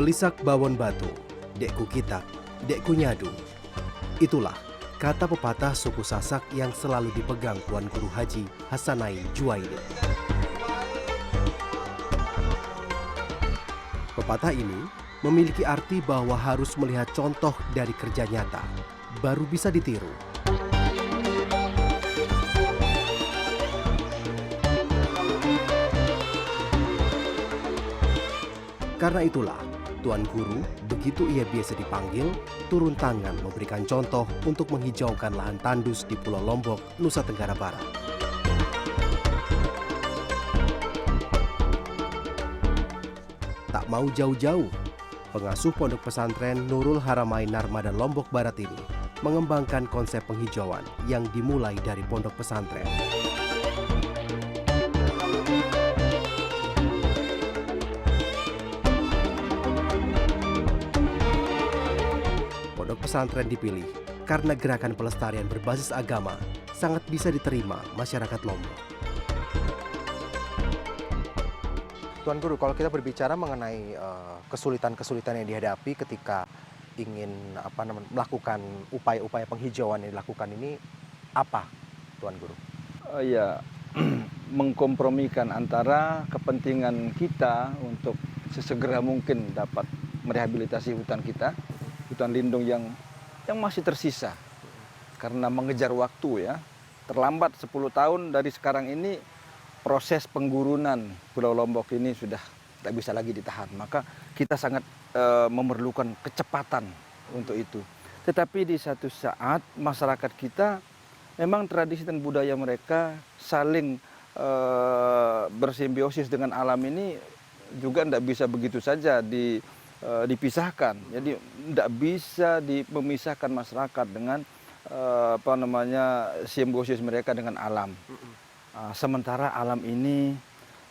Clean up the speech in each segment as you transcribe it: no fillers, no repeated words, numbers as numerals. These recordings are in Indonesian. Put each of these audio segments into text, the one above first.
Belisak bawon batu, dekku kitak, dekku nyadu. Itulah kata pepatah suku Sasak yang selalu dipegang Tuan Guru Haji Hasanain Juwaini. Pepatah ini memiliki arti bahwa harus melihat contoh dari kerja nyata, baru bisa ditiru. Karena itulah, Tuan Guru, begitu ia biasa dipanggil, turun tangan memberikan contoh untuk menghijaukan lahan tandus di Pulau Lombok, Nusa Tenggara Barat. Tak mau jauh-jauh, pengasuh pondok pesantren Nurul Haramain Narmada Lombok Barat ini mengembangkan konsep penghijauan yang dimulai dari pondok pesantren. Pondok pesantren dipilih karena gerakan pelestarian berbasis agama sangat bisa diterima masyarakat Lombok. Tuan Guru, kalau kita berbicara mengenai kesulitan-kesulitan yang dihadapi ketika ingin melakukan upaya-upaya penghijauan yang dilakukan ini, apa, Tuan Guru? Ya, mengkompromikan antara kepentingan kita untuk sesegera mungkin dapat merehabilitasi hutan kita, hutan lindung yang masih tersisa karena mengejar waktu ya. Terlambat 10 tahun dari sekarang ini proses penggurunan Pulau Lombok ini sudah tak bisa lagi ditahan. Maka kita sangat memerlukan kecepatan untuk itu. Tetapi di satu saat masyarakat kita memang tradisi dan budaya mereka saling bersimbiosis dengan alam ini juga tidak bisa begitu saja dipisahkan. Jadi tidak bisa memisahkan masyarakat dengan simbiosis mereka dengan alam. Sementara alam ini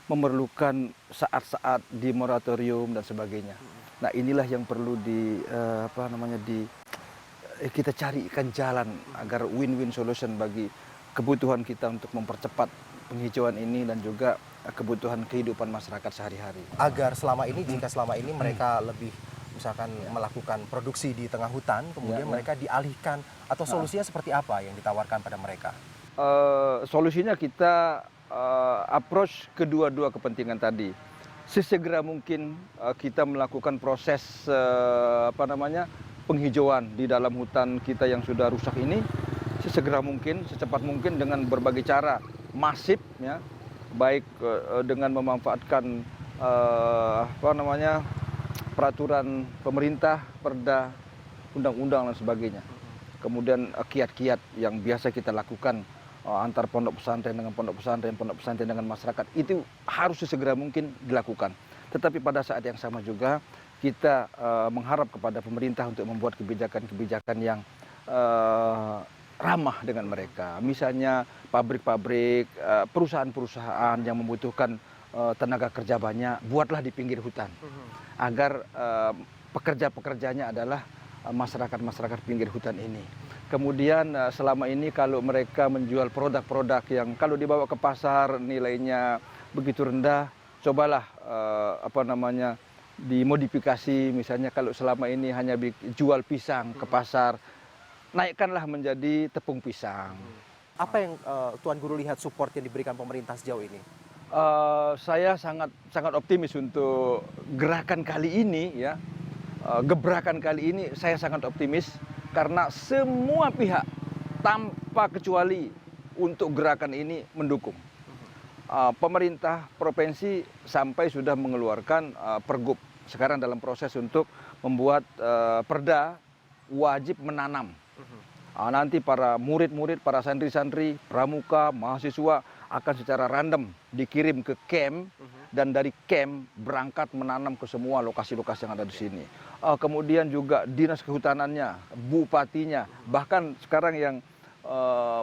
memerlukan saat-saat di moratorium dan sebagainya. Nah, inilah yang perlu kita carikan jalan agar win-win solution bagi kebutuhan kita untuk mempercepat penghijauan ini dan juga kebutuhan kehidupan masyarakat sehari-hari. Agar jika selama ini mereka lebih misalkan melakukan produksi di tengah hutan, kemudian mereka dialihkan, atau solusinya seperti apa yang ditawarkan pada mereka? Solusinya kita approach kedua-dua kepentingan tadi. Sesegera mungkin kita melakukan proses penghijauan di dalam hutan kita yang sudah rusak ini, sesegera mungkin, secepat mungkin dengan berbagai cara masif ya. Baik dengan memanfaatkan peraturan pemerintah, perda, undang-undang dan sebagainya. Kemudian kiat-kiat yang biasa kita lakukan antar pondok pesantren dengan masyarakat itu harus sesegera mungkin dilakukan. Tetapi pada saat yang sama juga kita mengharap kepada pemerintah untuk membuat kebijakan-kebijakan yang ramah dengan mereka. Misalnya pabrik-pabrik, perusahaan-perusahaan yang membutuhkan tenaga kerja banyak, buatlah di pinggir hutan. Agar pekerja-pekerjanya adalah masyarakat-masyarakat pinggir hutan ini. Kemudian selama ini kalau mereka menjual produk-produk yang kalau dibawa ke pasar nilainya begitu rendah, cobalah dimodifikasi. Misalnya kalau selama ini hanya jual pisang ke pasar, naikkanlah menjadi tepung pisang. Apa yang Tuan Guru lihat support yang diberikan pemerintah sejauh ini? Saya sangat optimis untuk gerakan kali ini ya. Gebrakan kali ini saya sangat optimis karena semua pihak tanpa kecuali untuk gerakan ini mendukung. Pemerintah provinsi sampai sudah mengeluarkan pergub. Sekarang dalam proses untuk membuat perda wajib menanam. Nanti para murid-murid, para santri-santri, pramuka, mahasiswa akan secara random dikirim ke camp dan dari camp berangkat menanam ke semua lokasi-lokasi yang ada di sini. Kemudian juga dinas kehutanannya, bupatinya, bahkan sekarang yang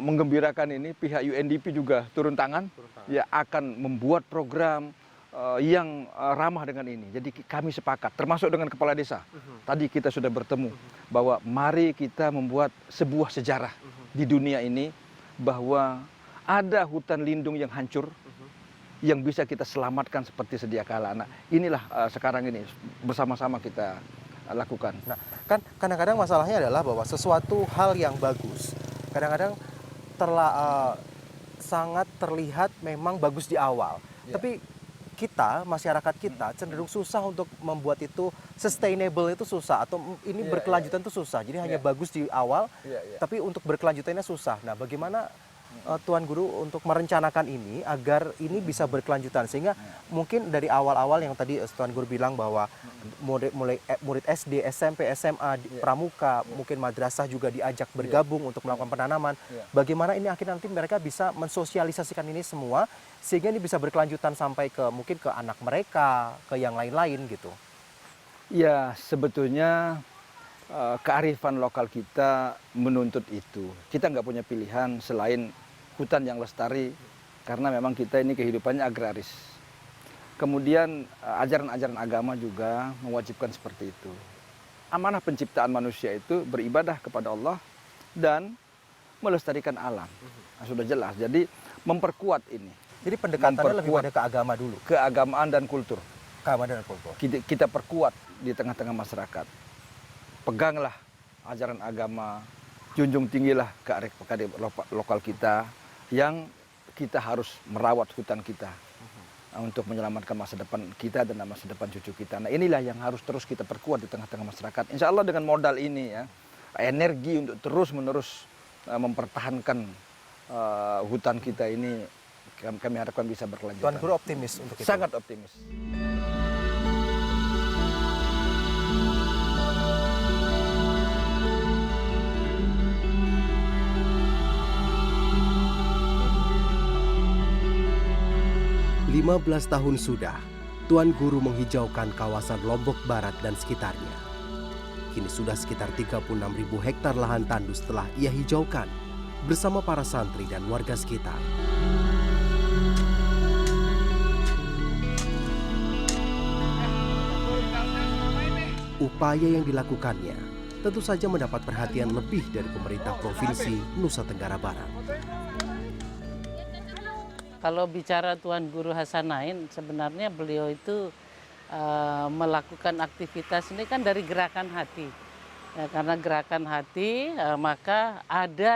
menggembirakan ini pihak UNDP juga turun tangan, ya akan membuat program yang ramah dengan ini. Jadi kami sepakat, termasuk dengan kepala desa. Tadi kita sudah bertemu bahwa mari kita membuat sebuah sejarah di dunia ini bahwa ada hutan lindung yang hancur, yang bisa kita selamatkan seperti sedia kala. Nah, inilah sekarang ini bersama-sama kita lakukan. Nah, kan kadang-kadang masalahnya adalah bahwa sesuatu hal yang bagus kadang-kadang sangat terlihat memang bagus di awal. Ya. Tapi kita, masyarakat kita cenderung susah untuk membuat itu sustainable, itu susah, atau ini Iya, berkelanjutan itu susah. Jadi hanya bagus di awal, tapi untuk berkelanjutannya susah. Nah, bagaimana Tuan Guru untuk merencanakan ini agar ini bisa berkelanjutan, sehingga mungkin dari awal-awal yang tadi Tuan Guru bilang bahwa murid SD, SMP, SMA, pramuka, mungkin madrasah juga diajak bergabung untuk melakukan penanaman. Bagaimana ini akhirnya nanti mereka bisa mensosialisasikan ini semua sehingga ini bisa berkelanjutan sampai ke mungkin ke anak mereka, ke yang lain-lain gitu. Ya, sebetulnya kearifan lokal kita menuntut itu. Kita nggak punya pilihan selain hutan yang lestari, karena memang kita ini kehidupannya agraris. Kemudian ajaran-ajaran agama juga mewajibkan seperti itu. Amanah penciptaan manusia itu beribadah kepada Allah dan melestarikan alam. Nah, sudah jelas, jadi memperkuat ini. Jadi pendekatannya lebih pada ke agama dulu. Keagamaan dan kultur. Keagamaan dan kultur. Kita perkuat di tengah-tengah masyarakat. Peganglah ajaran agama, junjung tinggilah kearifan lokal kita, yang kita harus merawat hutan kita untuk menyelamatkan masa depan kita dan masa depan cucu kita. Nah, inilah yang harus terus kita perkuat di tengah-tengah masyarakat. Insya Allah dengan modal ini ya, energi untuk terus-menerus mempertahankan hutan kita ini, kami harapkan bisa berkelanjutan. Tuan Guru optimis untuk itu? Sangat optimis. Lima 15 tahun sudah, Tuan Guru menghijaukan kawasan Lombok Barat dan sekitarnya. Kini sudah sekitar 36.000 hektar lahan tandus telah ia hijaukan bersama para santri dan warga sekitar. Upaya yang dilakukannya tentu saja mendapat perhatian lebih dari pemerintah Provinsi Nusa Tenggara Barat. Kalau bicara Tuan Guru Hasanain, sebenarnya beliau itu melakukan aktivitas ini kan dari gerakan hati. Ya, karena gerakan hati, maka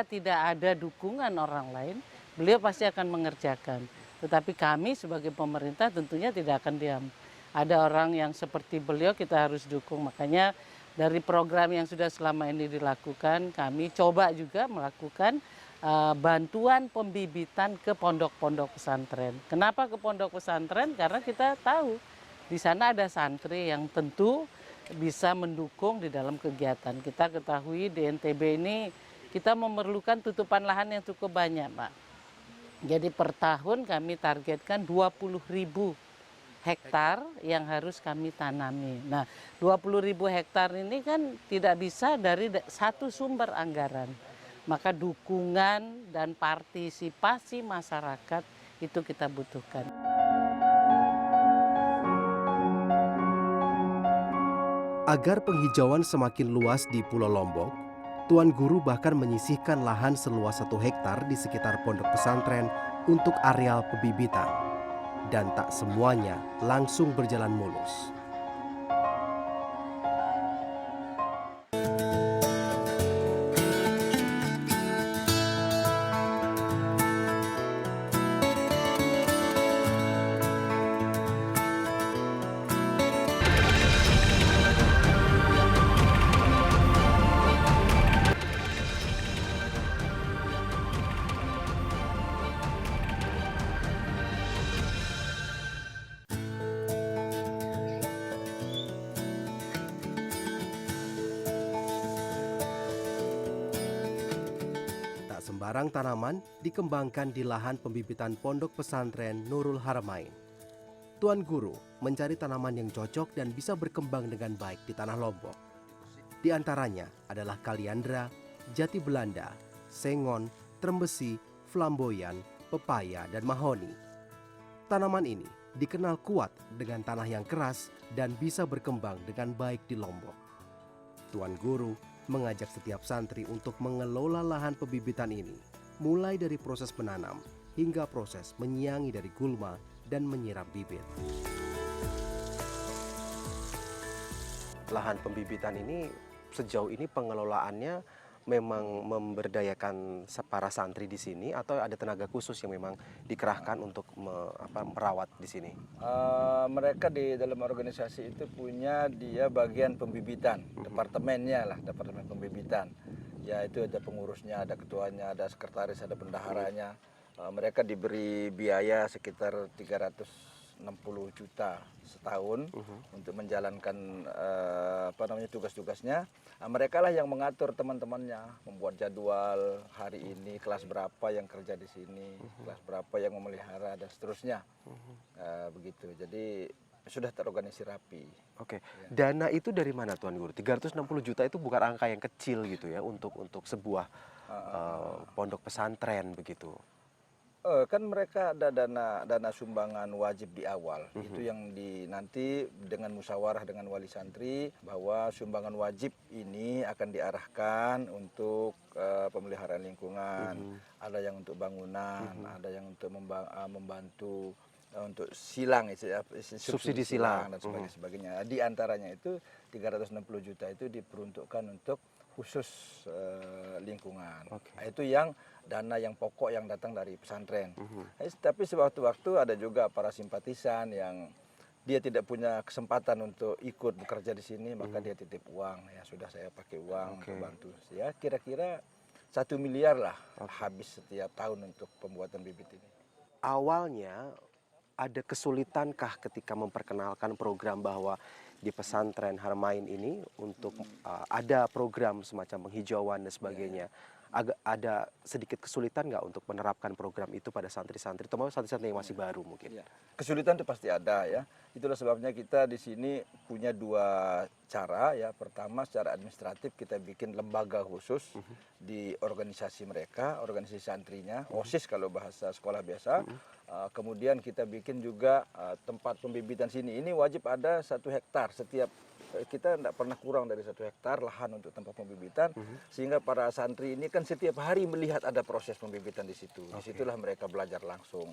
tidak ada dukungan orang lain, beliau pasti akan mengerjakan. Tetapi kami sebagai pemerintah tentunya tidak akan diam. Ada orang yang seperti beliau kita harus dukung. Makanya dari program yang sudah selama ini dilakukan, kami coba juga melakukan bantuan pembibitan ke pondok-pondok pesantren. Kenapa ke pondok pesantren? Karena kita tahu di sana ada santri yang tentu bisa mendukung di dalam kegiatan. Kita ketahui di NTB ini kita memerlukan tutupan lahan yang cukup banyak, Pak. Jadi per tahun kami targetkan 20.000 hektar yang harus kami tanami. Nah, 20.000 hektar ini kan tidak bisa dari satu sumber anggaran. Maka dukungan dan partisipasi masyarakat itu kita butuhkan. Agar penghijauan semakin luas di Pulau Lombok, Tuan Guru bahkan menyisihkan lahan seluas 1 hektar di sekitar pondok pesantren untuk areal pembibitan. Dan tak semuanya langsung berjalan mulus. Sembarang tanaman dikembangkan di lahan pembibitan pondok pesantren Nurul Haramain. Tuan Guru mencari tanaman yang cocok dan bisa berkembang dengan baik di tanah Lombok. Di antaranya adalah kaliandra, jati Belanda, sengon, trembesi, flamboyan, pepaya, dan mahoni. Tanaman ini dikenal kuat dengan tanah yang keras dan bisa berkembang dengan baik di Lombok. Tuan Guru mengajak setiap santri untuk mengelola lahan pembibitan ini, mulai dari proses menanam hingga proses menyiangi dari gulma dan menyiram bibit. Lahan pembibitan ini sejauh ini pengelolaannya memang memberdayakan para santri di sini atau ada tenaga khusus yang memang dikerahkan untuk merawat di sini? Mereka di dalam organisasi itu punya dia bagian pembibitan, departemennya lah, departemen pembibitan. Ya itu ada pengurusnya, ada ketuanya, ada sekretaris, ada bendaharanya. Mereka diberi biaya sekitar 360 juta setahun untuk menjalankan tugas-tugasnya. Mereka lah yang mengatur teman-temannya, membuat jadwal hari ini kelas berapa yang kerja di sini, kelas berapa yang memelihara dan seterusnya. Begitu. Jadi sudah terorganisir rapi. Oke. Dana itu dari mana Tuan Guru? 360 juta itu bukan angka yang kecil gitu ya untuk sebuah pondok pesantren begitu. Kan mereka ada dana sumbangan wajib di awal. Itu yang nanti dengan musyawarah dengan wali santri bahwa sumbangan wajib ini akan diarahkan untuk pemeliharaan lingkungan. Ada yang untuk bangunan, ada yang untuk membantu untuk silang, subsidi silang dan sebagainya. Di antaranya itu 360 juta itu diperuntukkan untuk khusus lingkungan. Itu yang dana yang pokok yang datang dari pesantren. Tapi sewaktu-waktu ada juga para simpatisan yang dia tidak punya kesempatan untuk ikut bekerja di sini, maka dia titip uang. Ya sudah, saya pakai uang untuk bantu. Ya kira-kira 1 miliar lah habis setiap tahun untuk pembuatan bibit ini. Awalnya ada kesulitankah ketika memperkenalkan program bahwa di pesantren Harmain ini untuk ada program semacam penghijauan dan sebagainya? Ada sedikit kesulitan nggak untuk menerapkan program itu pada santri-santri, terutama santri-santri yang masih baru mungkin? Kesulitan itu pasti ada ya. Itulah sebabnya kita di sini punya 2 cara ya. Pertama, secara administratif kita bikin lembaga khusus di organisasi mereka, organisasi santrinya, OSIS kalau bahasa sekolah biasa. Kemudian kita bikin juga tempat pembibitan sini. Ini wajib ada 1 hektar setiap. Kita tidak pernah kurang dari 1 hektar lahan untuk tempat pembibitan, sehingga para santri ini kan setiap hari melihat ada proses pembibitan di situ. Disitulah mereka belajar langsung.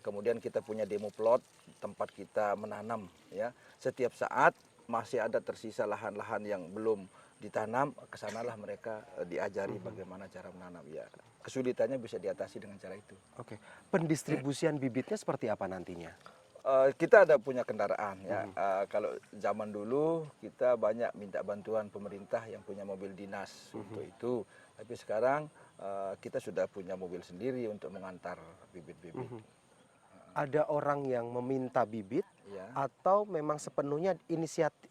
Kemudian kita punya demo plot tempat kita menanam. Ya, setiap saat masih ada tersisa lahan-lahan yang belum ditanam, kesanalah mereka diajari bagaimana cara menanam. Ya, kesulitannya bisa diatasi dengan cara itu. Oke. Pendistribusian bibitnya seperti apa nantinya? Kita ada punya kendaraan ya. Kalau zaman dulu kita banyak minta bantuan pemerintah yang punya mobil dinas untuk itu. Tapi sekarang kita sudah punya mobil sendiri untuk mengantar bibit-bibit. Ada orang yang meminta bibit atau memang sepenuhnya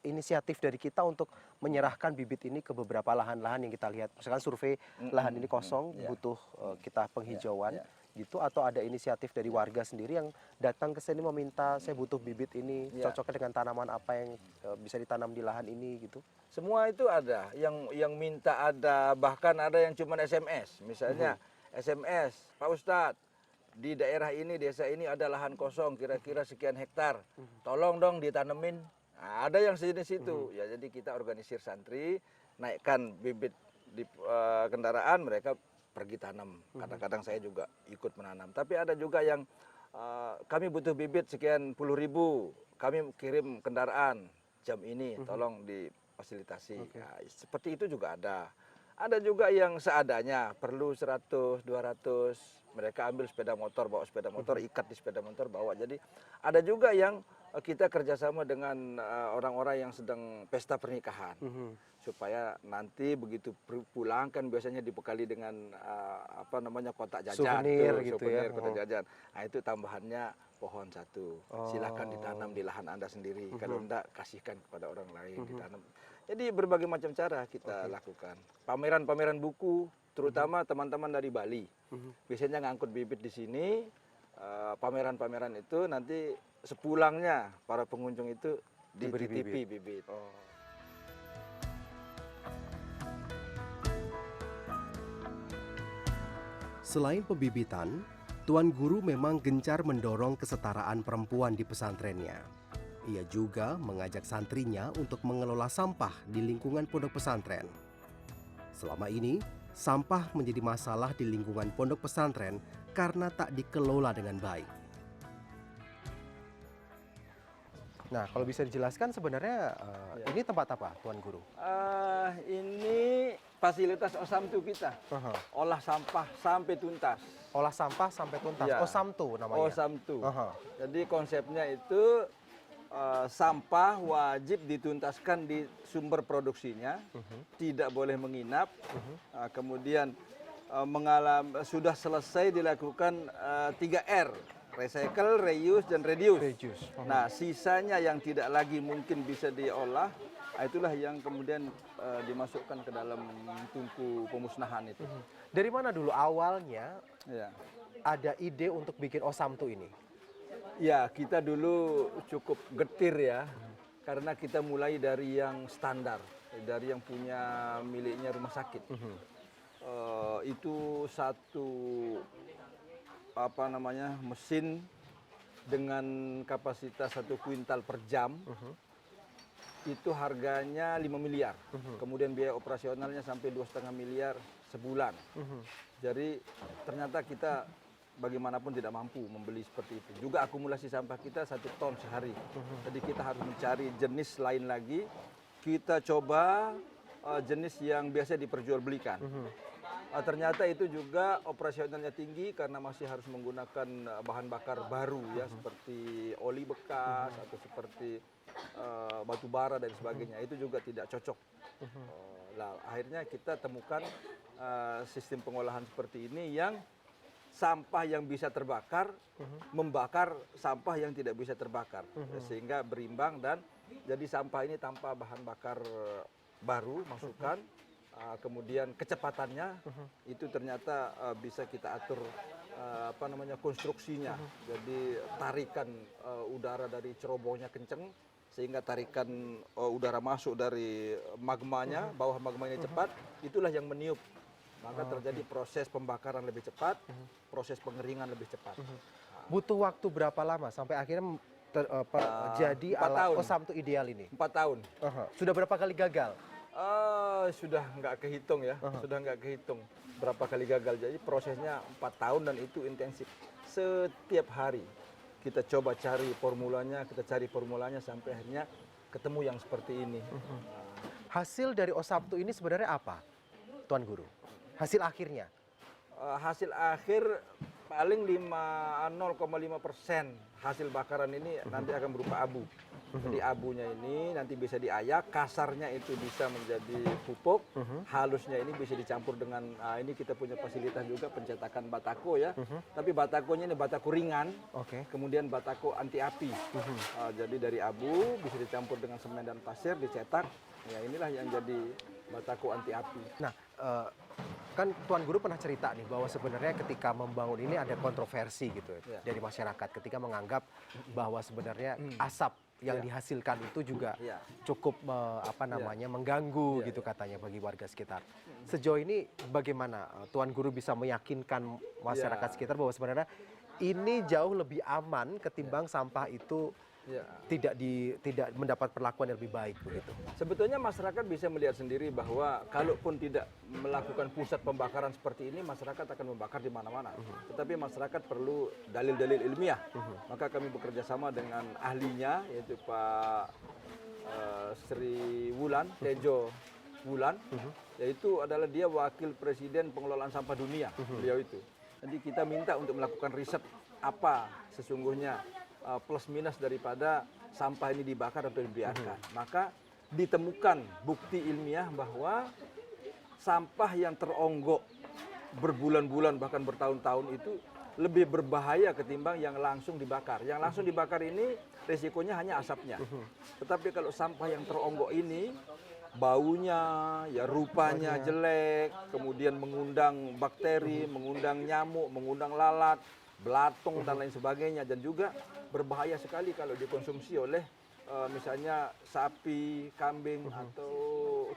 inisiatif dari kita untuk menyerahkan bibit ini ke beberapa lahan-lahan yang kita lihat. Misalkan survei lahan ini kosong, butuh kita penghijauan. Gitu, atau ada inisiatif dari warga sendiri yang datang ke sini meminta saya butuh bibit ini, cocoknya dengan tanaman apa yang bisa ditanam di lahan ini gitu. Semua itu ada, yang minta ada, bahkan ada yang cuma SMS. Misalnya SMS, Pak Ustadz, di daerah ini, desa ini ada lahan kosong kira-kira sekian hektar, tolong dong ditanemin. Nah, ada yang sejenis itu. Ya, jadi kita organisir santri, naikkan bibit di kendaraan, mereka pergi tanam. Kadang-kadang saya juga ikut menanam. Tapi ada juga yang kami butuh bibit sekian puluh ribu, kami kirim kendaraan jam ini, tolong difasilitasi. Nah, seperti itu juga ada. Ada juga yang seadanya, perlu 100, 200, mereka ambil sepeda motor, bawa sepeda motor, ikat di sepeda motor, bawa. Jadi ada juga yang kita kerjasama dengan orang-orang yang sedang pesta pernikahan. Supaya nanti begitu pulang kan biasanya dibekali dengan kotak jajan, souvenir, kotak jajan. Nah itu tambahannya pohon 1. Silakan ditanam di lahan Anda sendiri. Kalau enggak, kasihkan kepada orang lain ditanam. Jadi berbagai macam cara kita lakukan. Pameran-pameran buku, terutama teman-teman dari Bali. Biasanya ngangkut bibit di sini. Pameran-pameran itu nanti sepulangnya para pengunjung itu dititipi bibit. Selain pembibitan, Tuan Guru memang gencar mendorong kesetaraan perempuan di pesantrennya. Ia juga mengajak santrinya untuk mengelola sampah di lingkungan pondok pesantren. Selama ini, sampah menjadi masalah di lingkungan pondok pesantren karena tak dikelola dengan baik. Nah, kalau bisa dijelaskan sebenarnya ini tempat apa, Tuan Guru? Ini fasilitas Osamtu kita, olah sampah sampai tuntas. Olah sampah sampai tuntas. Ya. Osamtu namanya. Osamtu. Aha. Jadi konsepnya itu sampah wajib dituntaskan di sumber produksinya, tidak boleh menginap. Kemudian sudah selesai dilakukan 3R, recycle, reuse, dan reduce. Nah, sisanya yang tidak lagi mungkin bisa diolah, itulah yang kemudian dimasukkan ke dalam tungku pemusnahan itu. Dari mana dulu awalnya Ya. ada ide untuk bikin Osamtu ini? Ya, kita dulu cukup getir ya, karena kita mulai dari yang standar, dari yang punya miliknya rumah sakit. Itu satu mesin dengan kapasitas 1 kuintal per jam. Itu harganya 5 miliar. Kemudian biaya operasionalnya sampai 2,5 miliar sebulan. Jadi ternyata kita bagaimanapun tidak mampu membeli seperti itu. Juga akumulasi sampah kita 1 ton sehari. Jadi kita harus mencari jenis lain lagi. Kita coba jenis yang biasa diperjualbelikan. Ternyata itu juga operasionalnya tinggi karena masih harus menggunakan bahan bakar baru ya, seperti oli bekas atau seperti batu bara dan sebagainya. Itu juga tidak cocok. Akhirnya kita temukan sistem pengolahan seperti ini yang sampah yang bisa terbakar membakar sampah yang tidak bisa terbakar, sehingga berimbang dan jadi sampah ini tanpa bahan bakar baru masukkan. Kemudian kecepatannya itu ternyata bisa kita atur konstruksinya. Jadi tarikan udara dari cerobongnya kenceng sehingga tarikan udara masuk dari magmanya, bawah magmanya cepat, itulah yang meniup. Maka terjadi proses pembakaran lebih cepat, proses pengeringan lebih cepat. Butuh waktu berapa lama sampai akhirnya jadi 4 alat tahun. Osamtu ideal ini? 4 tahun. Sudah berapa kali gagal? Sudah nggak kehitung ya, sudah nggak kehitung berapa kali gagal. Jadi prosesnya 4 tahun dan itu intensif. Setiap hari kita coba cari formulanya sampai akhirnya ketemu yang seperti ini. Hasil dari Osamtu ini sebenarnya apa, Tuan Guru? Hasil akhirnya? Hasil akhir paling 0,5% hasil bakaran ini nanti akan berupa abu. Jadi abunya ini nanti bisa diayak, kasarnya itu bisa menjadi pupuk, halusnya ini bisa dicampur dengan, ini kita punya fasilitas juga pencetakan batako ya. Tapi batakonya ini batako ringan, kemudian batako anti api. Jadi dari abu bisa dicampur dengan semen dan pasir, dicetak, ya inilah yang jadi batako anti api. Nah, kan Tuan Guru pernah cerita nih bahwa sebenarnya ketika membangun ini ada kontroversi gitu dari masyarakat ketika menganggap bahwa sebenarnya asap yang dihasilkan itu juga cukup mengganggu gitu katanya bagi warga sekitar. Sejauh ini bagaimana Tuan Guru bisa meyakinkan masyarakat sekitar bahwa sebenarnya ini jauh lebih aman ketimbang sampah itu tidak mendapat perlakuan yang lebih baik begitu. Sebetulnya masyarakat bisa melihat sendiri bahwa kalaupun tidak melakukan pusat pembakaran seperti ini, masyarakat akan membakar di mana-mana. Tetapi masyarakat perlu dalil-dalil ilmiah. Maka kami bekerja sama dengan ahlinya, yaitu Pak Sri Wulan, Tejo Wulan, yaitu adalah dia wakil presiden pengelolaan sampah dunia, beliau itu. Jadi kita minta untuk melakukan riset apa sesungguhnya plus minus daripada sampah ini dibakar atau dibiarkan. Maka ditemukan bukti ilmiah bahwa sampah yang teronggok berbulan-bulan bahkan bertahun-tahun itu lebih berbahaya ketimbang yang langsung dibakar. Yang langsung dibakar ini resikonya hanya asapnya. Tetapi kalau sampah yang teronggok ini baunya, ya rupanya jelek, kemudian mengundang bakteri, mengundang nyamuk, mengundang lalat, belatung dan lain sebagainya, dan juga berbahaya sekali kalau dikonsumsi oleh misalnya sapi, kambing atau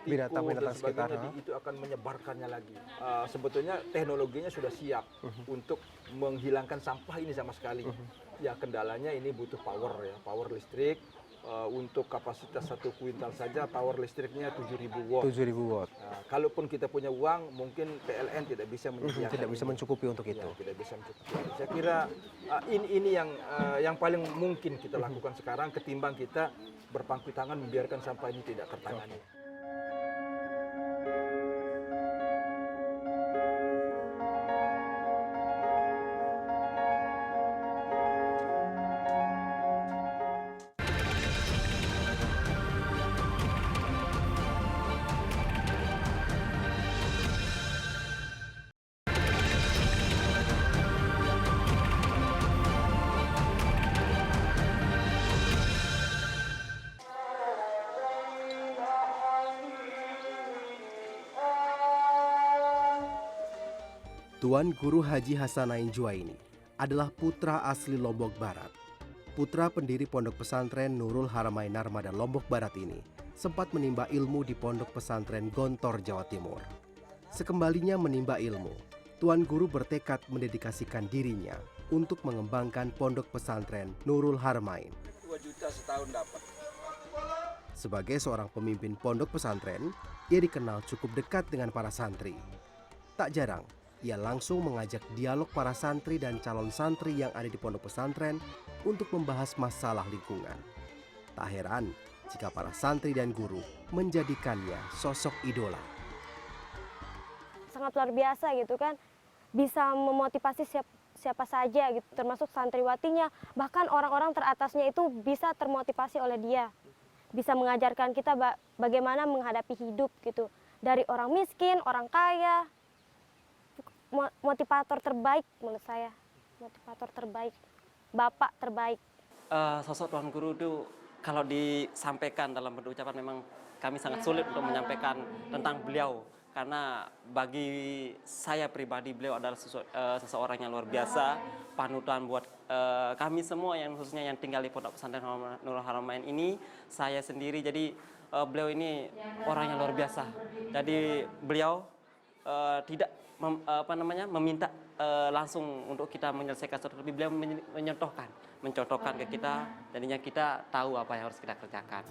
tikus dan sebagainya, itu akan menyebarkannya lagi. Sebetulnya teknologinya sudah siap untuk menghilangkan sampah ini sama sekali. Ya kendalanya ini butuh power ya, power listrik. untuk kapasitas 1 kuintal saja power listriknya 7.000 watt. 7.000 watt. Nah, kalaupun kita punya uang, mungkin PLN tidak bisa menyediakan. Tidak bisa ini. mencukupi untuk itu. Ya, tidak bisa mencukupi. Saya kira ini yang paling mungkin kita lakukan sekarang ketimbang kita berpangku tangan membiarkan sampah ini tidak tertangani. Tuan Guru Haji Hasanain Juwaini adalah putra asli Lombok Barat. Putra pendiri Pondok Pesantren Nurul Haramain Narmada Lombok Barat ini sempat menimba ilmu di Pondok Pesantren Gontor, Jawa Timur. Sekembalinya menimba ilmu, Tuan Guru bertekad mendedikasikan dirinya untuk mengembangkan Pondok Pesantren Nurul Haramain. 2 juta setahun dapat. Sebagai seorang pemimpin pondok pesantren, ia dikenal cukup dekat dengan para santri. Tak jarang, ia langsung mengajak dialog para santri dan calon santri yang ada di pondok pesantren untuk membahas masalah lingkungan. Tak heran jika para santri dan guru menjadikannya sosok idola. Sangat luar biasa gitu kan, bisa memotivasi siapa saja gitu, termasuk santriwatinya, bahkan orang-orang teratasnya itu bisa termotivasi oleh dia. Bisa mengajarkan kita bagaimana menghadapi hidup gitu, dari orang miskin, orang kaya. Motivator terbaik menurut saya, motivator terbaik, bapak terbaik. Sosok Tuan Guru itu kalau disampaikan dalam bentuk ucapan memang kami sangat sulit untuk menyampaikan tentang beliau, karena bagi saya pribadi beliau adalah seseorang yang luar biasa, panutan buat kami semua yang khususnya yang tinggal di Pondok Pesantren Nurul Haramain ini, saya sendiri. Jadi beliau ini orang yang luar biasa. Jadi beliau tidak meminta langsung untuk kita menyelesaikan sesuatu, tapi beliau mencontohkan ke kita, jadinya kita tahu apa yang harus kita kerjakan.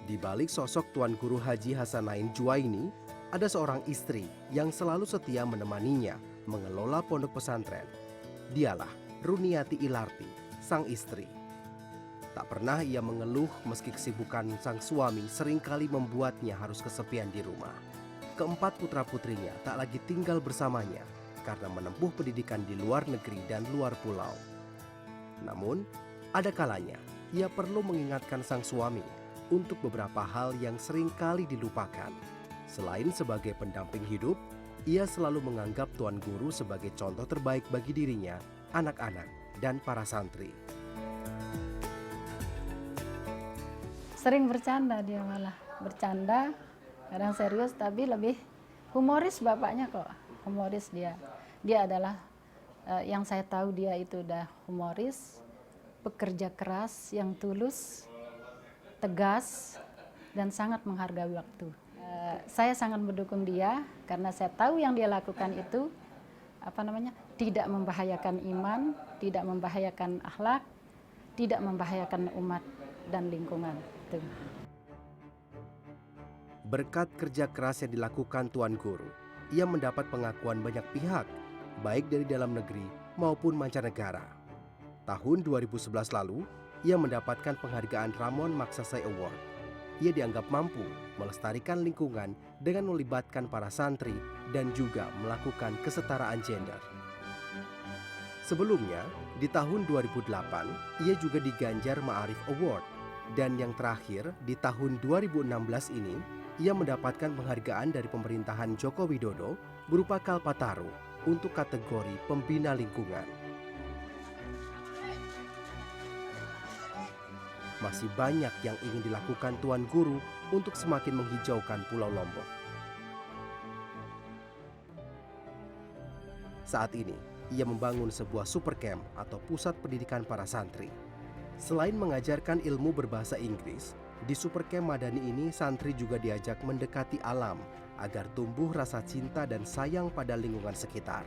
Di balik sosok Tuan Guru Haji Hasanain Juwaini, ada seorang istri yang selalu setia menemaninya mengelola pondok pesantren. Dialah Runiati Ilarti, sang istri. Tak pernah ia mengeluh meski kesibukan sang suami seringkali membuatnya harus kesepian di rumah. Keempat putra-putrinya tak lagi tinggal bersamanya karena menempuh pendidikan di luar negeri dan luar pulau. Namun, ada kalanya ia perlu mengingatkan sang suami untuk beberapa hal yang seringkali dilupakan. Selain sebagai pendamping hidup, ia selalu menganggap Tuan Guru sebagai contoh terbaik bagi dirinya, anak-anak, dan para santri. Sering bercanda dia, malah bercanda, kadang serius, tapi lebih humoris bapaknya kok. Humoris dia. Dia adalah yang saya tahu dia itu udah humoris, pekerja keras, yang tulus, tegas, dan sangat menghargai waktu. Saya sangat mendukung dia karena saya tahu yang dia lakukan itu tidak membahayakan iman, tidak membahayakan akhlak, tidak membahayakan umat dan lingkungan. Tuh. Berkat kerja keras yang dilakukan Tuan Guru, ia mendapat pengakuan banyak pihak, baik dari dalam negeri maupun mancanegara. Tahun 2011 lalu, ia mendapatkan penghargaan Ramon Magsaysay Award. Ia dianggap mampu melestarikan lingkungan dengan melibatkan para santri dan juga melakukan kesetaraan gender. Sebelumnya, di tahun 2008, ia juga diganjar Ma'arif Award. Dan yang terakhir, di tahun 2016 ini, ia mendapatkan penghargaan dari pemerintahan Joko Widodo berupa Kalpataru untuk kategori pembina lingkungan. Masih banyak yang ingin dilakukan Tuan Guru untuk semakin menghijaukan Pulau Lombok. Saat ini, ia membangun sebuah super camp atau pusat pendidikan para santri. Selain mengajarkan ilmu berbahasa Inggris, di super camp Madani ini santri juga diajak mendekati alam agar tumbuh rasa cinta dan sayang pada lingkungan sekitar.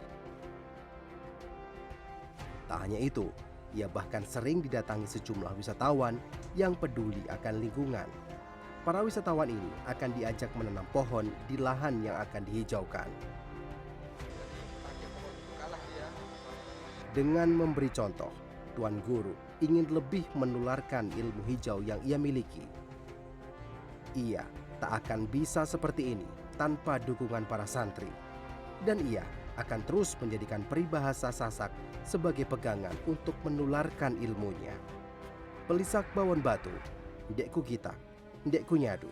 Tak hanya itu, Ia bahkan sering didatangi sejumlah wisatawan yang peduli akan lingkungan. Para wisatawan ini akan diajak menanam pohon di lahan yang akan dihijaukan. Dengan memberi contoh, Tuan Guru ingin lebih menularkan ilmu hijau yang ia miliki. Ia tak akan bisa seperti ini tanpa dukungan para santri. Dan ia akan terus menjadikan peribahasa Sasak sebagai pegangan untuk menularkan ilmunya. Pelisak Bawon Batu, Ndekku Kita, Ndekku Nyadu.